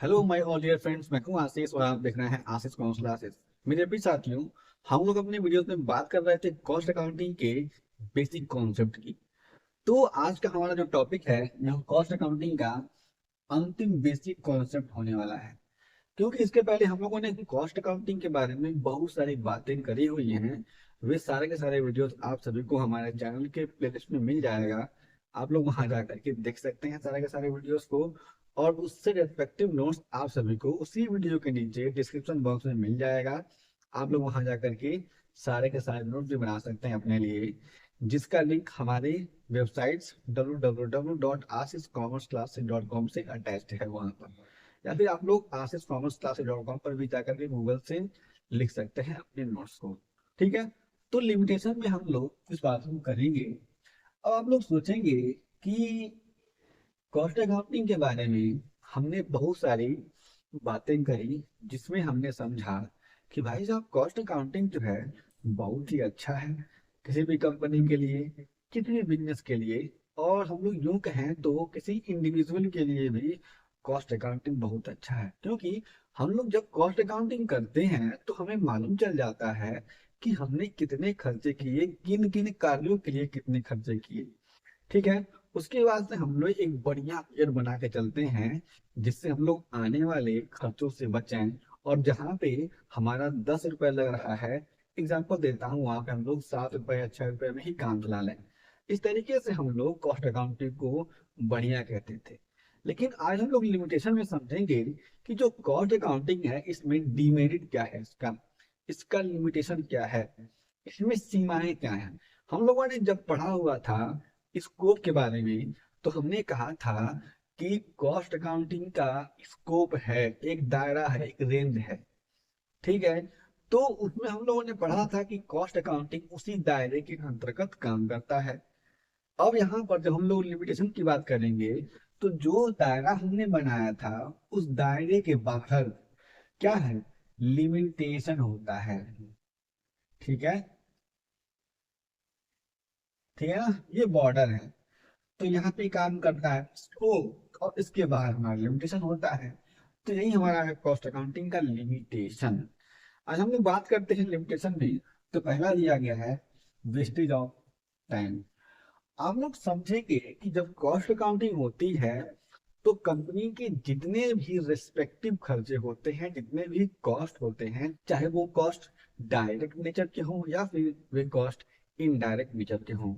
Hello my all dear friends, मैं हूं आशीष और आप देख रहे हैं आशीष कौशल आशीष। मेरे भी साथियों, हम लोग अपने वीडियोस में बात कर रहे थे कॉस्ट अकाउंटिंग के बेसिक कॉन्सेप्ट की। तो आज का हमारा जो टॉपिक है यह कॉस्ट अकाउंटिंग का अंतिम बेसिक कॉन्सेप्ट होने वाला है। क्योंकि इसके पहले हम लोगों ने कॉस्ट अकाउंटिंग के बारे में बहुत सारी बातें करी हुई हैं। वे सारे के सारे वीडियोस आप सभी को हमारे चैनल के प्लेलिस्ट में मिल जाएगा। आप लोग वहां जा करके देख सकते हैं सारे के सारे वीडियोस को। और उससे रेस्पेक्टिव नोट्स आप सभी को उसी वीडियो के नीचे डिस्क्रिप्शन बॉक्स में मिल जाएगा। आप लोग वहां जा करके सारे के सारे नोट्स भी बना सकते हैं अपने लिए, जिसका लिंक हमारी वेबसाइट्स www.ashishcommerceclasses.com से अटैच्ड है वहां पर। या फिर आप लोग आशीष कॉमर्स क्लासेस डॉट कॉम पर भी जाकर के गूगल से लिख सकते हैं अपने नोट्स को। ठीक है। तो लिमिटेशन में हम लोग इस बात को करेंगे। अब आप लोग सोचेंगे कि कॉस्ट अकाउंटिंग के बारे में हमने बहुत सारी बातें करी, जिसमें हमने समझा कि भाई साहब कॉस्ट अकाउंटिंग जो है बहुत ही अच्छा है किसी भी कंपनी के लिए, किसी भी बिजनेस के लिए। और हम लोग यूं कहें तो किसी इंडिविजुअल के लिए भी कॉस्ट अकाउंटिंग बहुत अच्छा है। क्योंकि हम लोग जब कॉस्ट अकाउंटिंग करते हैं तो हमें मालूम चल जाता है कि हमने कितने खर्चे किए, किन किन कार्यों के लिए कितने खर्चे किए। ठीक है। उसके बाद से हम लोग एक बढ़िया बजट बना के चलते हैं, जिससे हम लोग आने वाले खर्चों से बचें। और जहाँ पे हमारा 10 रुपए लग रहा है, एग्जाम्पल देता हूँ, वहां पे हम लोग 7 रुपए या 6 रुपए में ही काम चला लें। इस तरीके से हम लोग कॉस्ट अकाउंटिंग को बढ़िया कहते थे। लेकिन आज हम लोग लिमिटेशन में समझेंगे कि जो कॉस्ट अकाउंटिंग है इसमें डीमेरिट क्या है, इसका इसका लिमिटेशन क्या है, इसमें सीमाएं क्या है। हम लोगों ने जब पढ़ा हुआ था स्कोप के बारे में, तो हमने कहा था कि कॉस्ट अकाउंटिंग का स्कोप है, एक दायरा है, एक रेंज है। ठीक है। तो उसमें हम लोगों ने पढ़ा था कि कॉस्ट अकाउंटिंग उसी दायरे के अंतर्गत काम करता है। अब यहाँ पर जब हम लोग लिमिटेशन की बात करेंगे, तो जो दायरा हमने बनाया था उस दायरे के बाहर क्या है, लिमिटेशन होता है। ठीक है। ठीक है ना, ये बॉर्डर है। तो यहाँ पे काम करता है स्कोप, और इसके बाहर हमारा लिमिटेशन होता है। तो यही हमारा है कॉस्ट अकाउंटिंग का लिमिटेशन। आज हम लोग बात करते हैं लिमिटेशन में। तो पहला दिया गया है वेस्टेज ऑफ टाइम। आप लोग समझेंगे कि जब कॉस्ट अकाउंटिंग होती है तो कंपनी के जितने भी रिस्पेक्टिव खर्चे होते हैं, जितने भी कॉस्ट होते हैं, चाहे वो कॉस्ट डायरेक्ट नेचर के हों या फिर वे कॉस्ट इनडायरेक्ट नेचर के हों,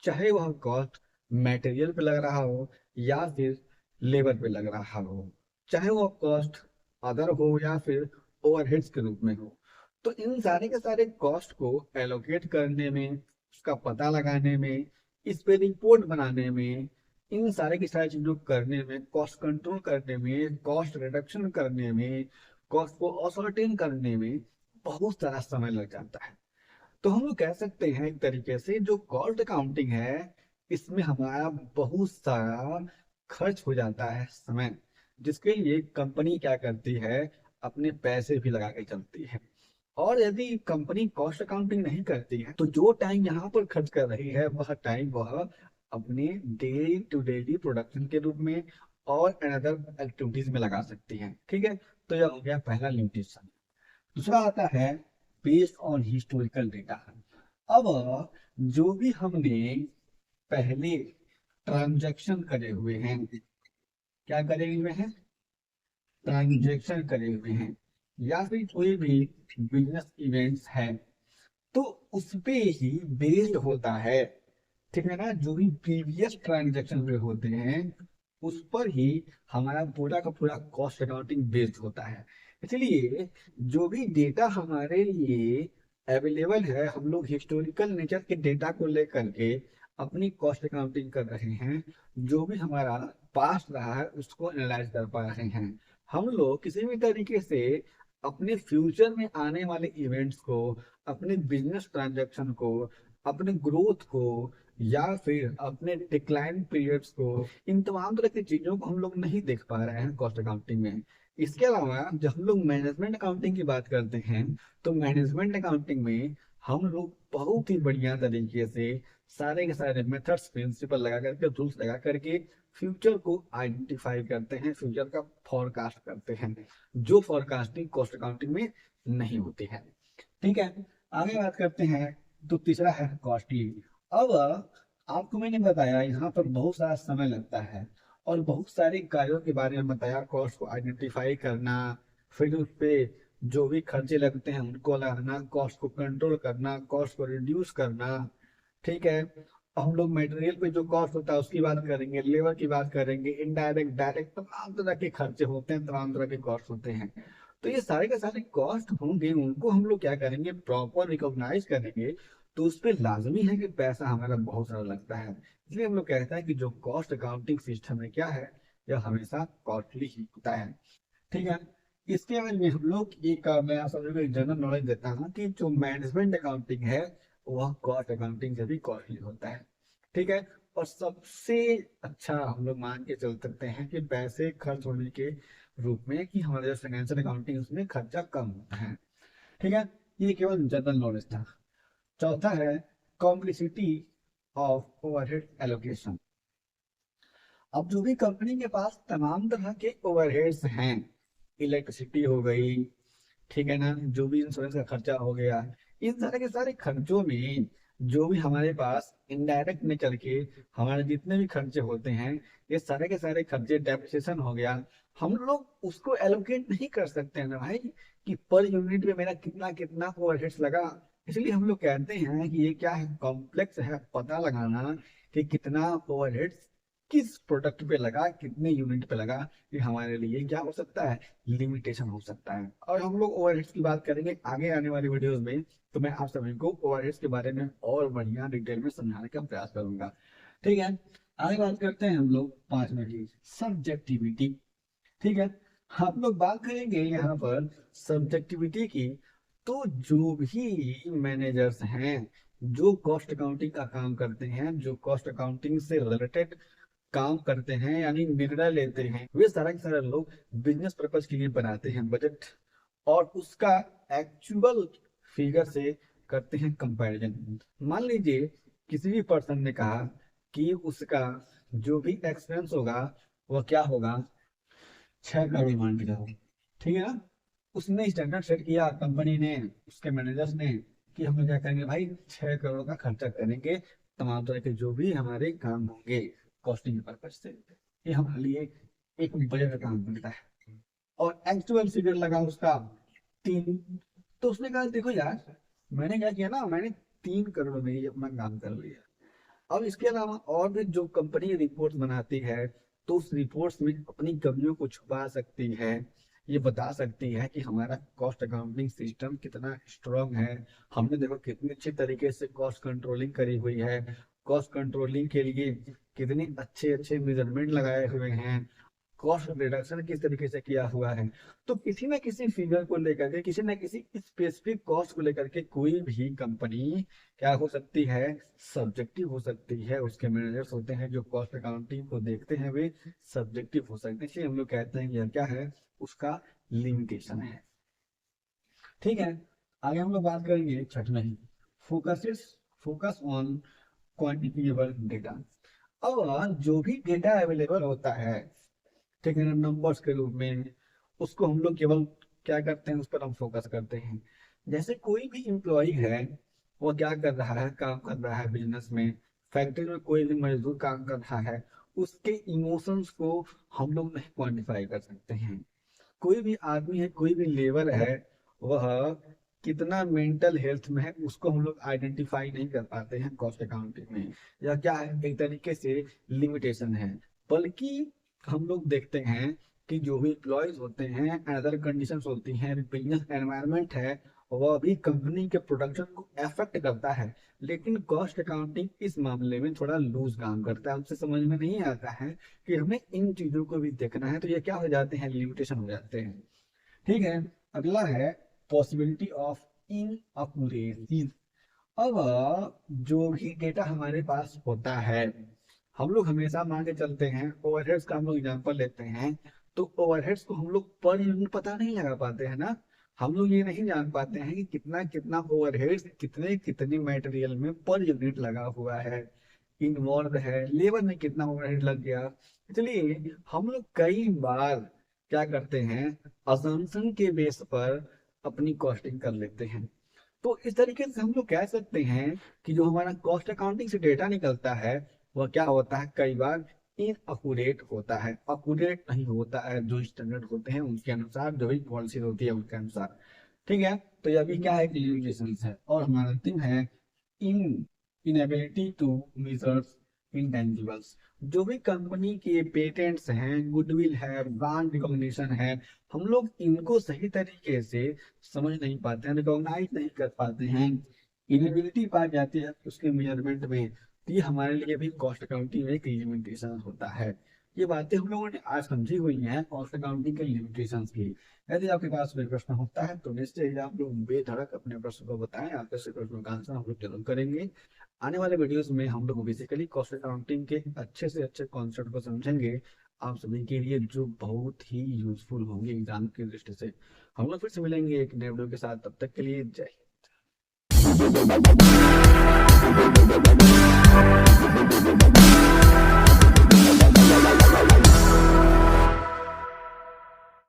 चाहे वह कॉस्ट मटेरियल पे लग रहा हो या फिर लेबर पे लग रहा हो, चाहे वो कॉस्ट अदर हो या फिर ओवरहेड्स के रूप में हो, तो इन सारे के सारे कॉस्ट को एलोकेट करने में, उसका पता लगाने में, इस पे रिपोर्ट बनाने में, इन सारे की सारी चीजों को करने में, कॉस्ट कंट्रोल करने में, कॉस्ट रिडक्शन करने में, कॉस्ट को असर्टेन करने में बहुत सारा समय लग जाता है। तो हम लोग कह सकते हैं एक तरीके से जो कॉस्ट अकाउंटिंग है इसमें हमारा बहुत सारा खर्च हो जाता है समय, जिसके लिए कंपनी क्या करती है, अपने पैसे भी लगा के चलती है। और यदि कंपनी कॉस्ट अकाउंटिंग नहीं करती है तो जो टाइम यहाँ पर खर्च कर रही है वह टाइम वह अपने डेली टू डेली प्रोडक्शन के रूप में और अनदर एक्टिविटीज में लगा सकती है। ठीक है। तो यह हो गया पहला लिमिटेशन। दूसरा आता है बेस्ड ऑन हिस्टोरिकल डेटा। अब जो भी हमने पहले ट्रांजैक्शन करे हुए हैं, क्या करे हुए हैं, ट्रांजैक्शन करे हुए हैं, या फिर कोई भी बिजनेस इवेंट्स है, तो उस पे ही बेस्ड होता है। ठीक है ना, जो भी प्रीवियस ट्रांजैक्शन हुए होते हैं उस पर ही हमारा पूरा का पूरा कॉस्ट अकाउंटिंग बेस्ड होता है। इसलिए जो भी डेटा हमारे लिए अवेलेबल है, हम लोग हिस्टोरिकल नेचर के डेटा को लेकर के अपनी कॉस्ट अकाउंटिंग कर रहे हैं। जो भी हमारा पास्ट रहा है उसको एनालाइज कर पा रहे हैं। हम लोग किसी भी तरीके से अपने फ्यूचर में आने वाले इवेंट्स को, अपने बिजनेस ट्रांजैक्शन को, अपने ग्रोथ को, या फिर अपने डिक्लाइन पीरियड्स को, इन तमाम तरह की चीजों को हम लोग नहीं देख पा रहे हैं कॉस्ट अकाउंटिंग में। इसके अलावा जब हम लोग मैनेजमेंट अकाउंटिंग की बात करते हैं तो मैनेजमेंट अकाउंटिंग में हम लोग बहुत ही बढ़िया तरीके से सारे के सारे मेथड्स प्रिंसिपल लगा करके रूल्स लगा करके फ्यूचर को आइडेंटिफाई करते हैं, फ्यूचर का फॉरकास्ट करते हैं, जो फॉरकास्टिंग कॉस्ट अकाउंटिंग में नहीं होती है। ठीक है, आगे बात करते हैं। तो तीसरा है कॉस्टली। अब आपको मैंने बताया यहाँ पर बहुत सारा समय लगता है और बहुत सारे कार्यों के बारे में बताया, कॉस्ट को आइडेंटिफाई करना, फिर उस पे जो भी खर्चे लगते हैं उनको लगाना, कॉस्ट को कंट्रोल करना, कॉस्ट को रिड्यूस करना। ठीक है, हम लोग मटेरियल पे जो कॉस्ट होता है उसकी बात करेंगे, लेबर की बात करेंगे, इनडायरेक्ट डायरेक्ट तमाम तरह के खर्चे होते हैं, तमाम तरह के कॉस्ट होते हैं। तो ये सारे के सारे कॉस्ट होंगे, उनको हम लोग क्या करेंगे, प्रॉपर रिकॉग्नाइज करेंगे। तो उस पर लाजमी है कि पैसा हमारा बहुत सारा लगता है। इसलिए हम लोग कहते हैं कि जो कॉस्ट अकाउंटिंग सिस्टम है क्या है, यह हमेशा कॉस्टली ही होता है। ठीक है, इसके बाद में हम लोग एक मैं आप सभी को एक जनरल नॉलेज देता हूँ कि जो मैनेजमेंट अकाउंटिंग है वह कॉस्ट अकाउंटिंग से भी कॉस्टली होता है। ठीक है, और सबसे अच्छा हम लोग मान के चल सकते हैं कि पैसे खर्च होने के रूप में कि हमारा जो फाइनेंशियल अकाउंटिंग उसमें खर्चा कम होता है। ठीक है, ये केवल जनरल नॉलेज था। चौथा है कॉम्प्लिसिटी ऑफ ओवरहेड एलोकेशन। अब जो भी कंपनी के पास तमाम तरह के ओवरहेड्स हैं, इलेक्ट्रिसिटी हो गई, ठीक है ना, जो भी इंश्योरेंस का खर्चा हो गया, इन सारे के सारे खर्चों में जो भी हमारे पास इनडायरेक्ट नेचर के हमारे जितने भी खर्चे होते हैं, ये सारे के सारे खर्चे डेप्रिसिएशन हो गया, हम लोग उसको एलोकेट नहीं कर सकते हैं ना भाई, कि पर यूनिट में मेरा कितना कितना ओवरहेड्स लगा। इसलिए हम लोग कहते हैं कि ये क्या है, कॉम्प्लेक्स है पता लगाना कि कितना ओवरहेड्स किस प्रोडक्ट पे लगा, कितने यूनिट पे लगा। ये हमारे लिए क्या हो सकता है, लिमिटेशन हो सकता है। और हम लोग ओवरहेड्स की बात करेंगे आगे आने वाली वीडियोस में, तो मैं आप सभी को ओवरहेड्स के बारे में और बढ़िया डिटेल में समझाने का प्रयास करूंगा। ठीक है, आगे बात करते हैं हम लोग पांचवा चीज, सब्जेक्टिविटी। ठीक है, हम लोग बात करेंगे यहाँ पर सब्जेक्टिविटी की। तो जो भी मैनेजर्स हैं, जो कॉस्ट अकाउंटिंग का काम करते हैं, जो कॉस्ट अकाउंटिंग से रिलेटेड काम करते हैं यानी निर्णय लेते हैं, वे सारा के सारा लोग बिजनेस पर्पज के लिए बनाते हैं बजट, और उसका एक्चुअल फिगर से करते हैं कंपैरिजन। मान लीजिए किसी भी पर्सन ने कहा कि उसका जो भी एक्सपेंस होगा वह क्या होगा, 6 करोड़ मान के चलो। ठीक है ना, उसने स्टैंडर्ड सेट किया कंपनी ने, उसके मैनेजर्स ने, कि हम लोग क्या करेंगे भाई, 6 करोड़ का खर्चा करेंगे तमाम तरह के जो भी हमारे काम होंगे कॉस्टिंग के पर्पज से। ये हमारे लिए एक बजट का काम बनता है। और एक्चुअल फिगर लगा उसका 3। तो उसने कहा देखो यार, मैंने क्या किया ना, मैंने 3 करोड़ में ही अपना काम कर लिया। अब इसके अलावा और भी जो कंपनी रिपोर्ट बनाती है, तो उस रिपोर्ट्स में अपनी कमियों को छुपा सकती है, ये बता सकती है कि हमारा कॉस्ट अकाउंटिंग सिस्टम कितना स्ट्रांग है, हमने देखो कितनी अच्छी तरीके से कॉस्ट कंट्रोलिंग करी हुई है, कॉस्ट कंट्रोलिंग के लिए कितने अच्छे अच्छे मेजरमेंट लगाए हुए हैं, कॉस्ट रिडक्शन किस तरीके से किया हुआ है। तो किसी ना किसी फिगर को लेकर के, किसी ना किसी स्पेसिफिक कॉस्ट को लेकर के कोई भी कंपनी क्या हो सकती है, सब्जेक्टिव हो सकती है। उसके मैनेजर्स होते हैं जो कॉस्ट अकाउंटिंग को देखते हैं, वे सब्जेक्टिव हो सकते हैं। इसलिए हम लोग कहते हैं कि यह क्या है, उसका लिमिटेशन है। ठीक है, आगे हम लोग बात करेंगे छठवें, फोकसेस फोकस ऑन क्वांटिफिकेबल डेटा। अब जो भी डेटा अवेलेबल होता है, ठीक है ना, नंबर्स के रूप में, उसको हम लोग केवल क्या करते हैं, उस पर हम फोकस करते हैं। जैसे कोई भी इम्प्लॉय है, वो क्या कर रहा है, काम कर रहा है बिजनेस में, फैक्ट्री में कोई भी मजदूर काम कर रहा है, उसके इमोशंस को हम लोग नहीं क्वांटिफाई कर सकते हैं। कोई भी आदमी है, कोई भी लेबर है, वह कितना मेंटल हेल्थ में है, उसको हम लोग आइडेंटिफाई नहीं कर पाते हैं कॉस्ट अकाउंटिंग में। या क्या है, एक तरीके से लिमिटेशन है। बल्कि हम लोग देखते हैं कि जो भी एम्प्लॉयज होते हैं, अदर कंडीशंस होती हैं, बिजनेस एनवायरनमेंट है, वह भी कंपनी के प्रोडक्शन को अफेक्ट करता है। लेकिन कॉस्ट अकाउंटिंग इस मामले में थोड़ा लूज काम करता है, उससे समझ में नहीं आता है कि हमें इन चीजों को भी देखना है। तो ये क्या हो जाते हैं, लिमिटेशन हो जाते हैं। ठीक है, अगला है पॉसिबिलिटी ऑफ इन। अब जो भी डेटा हमारे पास होता है, हम लोग हमेशा मान के चलते हैं, ओवरहेड्स का हम लोग एग्जांपल लेते हैं, तो ओवरहेड्स को हम लोग पर यूनिट पता नहीं लगा पाते हैं ना। हम लोग ये नहीं जान पाते हैं कि कितना कितना ओवरहेड्स कितने कितने मटेरियल में पर यूनिट लगा हुआ है, इन्वॉल्व है, लेबर में कितना ओवरहेड लग गया। इसलिए हम लोग कई बार क्या करते हैं, असम्पशन के बेस पर अपनी कॉस्टिंग कर लेते हैं। तो इस तरीके से हम लोग कह सकते हैं कि जो हमारा कॉस्ट अकाउंटिंग से डेटा निकलता है वह क्या होता है, कई बार इनअक्यूरेट होता है, अक्यूरेट नहीं होता है। जो स्टैंडर्ड होते हैं उनके अनुसार, जो भी पॉलिसी होती है उनके अनुसार। ठीक है, तो ये अभी क्या है, लिमिटेशंस है। और हमारा अंतिम है इन इनएबिलिटी टू मेजर्स इंटेंजिबल्स। जो भी कंपनी के पेटेंट्स हैं, गुडविल है, ब्रांड रिकॉग्निशन है, हम लोग इनको सही तरीके से समझ नहीं पाते हैं, रिकॉग्नाइज नहीं कर पाते हैं, इनएबिलिटी पाई जाती है उसके मेजरमेंट में। तो ये हमारे लिए भी कॉस्ट अकाउंटिंग में एक लिमिटेशन होता है। ये बातें हम लोगों ने आज समझी हुई हैं कॉस्ट अकाउंटिंग के लिमिटेशंस की। यदि आपके पास कोई प्रश्न होता है तो निश्चय ही आप लोग बेधड़क अपने प्रश्न को बताएं, आपके सभी प्रश्नों का आंसर हम लोग जरूर करेंगे। आने वाले वीडियोस में हम लोग बेसिकली कॉस्ट अकाउंटिंग के अच्छे से अच्छे कॉन्सेप्ट को समझेंगे आप सभी के लिए, जो बहुत ही यूजफुल होंगे एग्जाम की दृष्टि से। हम लोग फिर से मिलेंगे एक नए वीडियो के साथ, तब तक के लिए जय हिंद।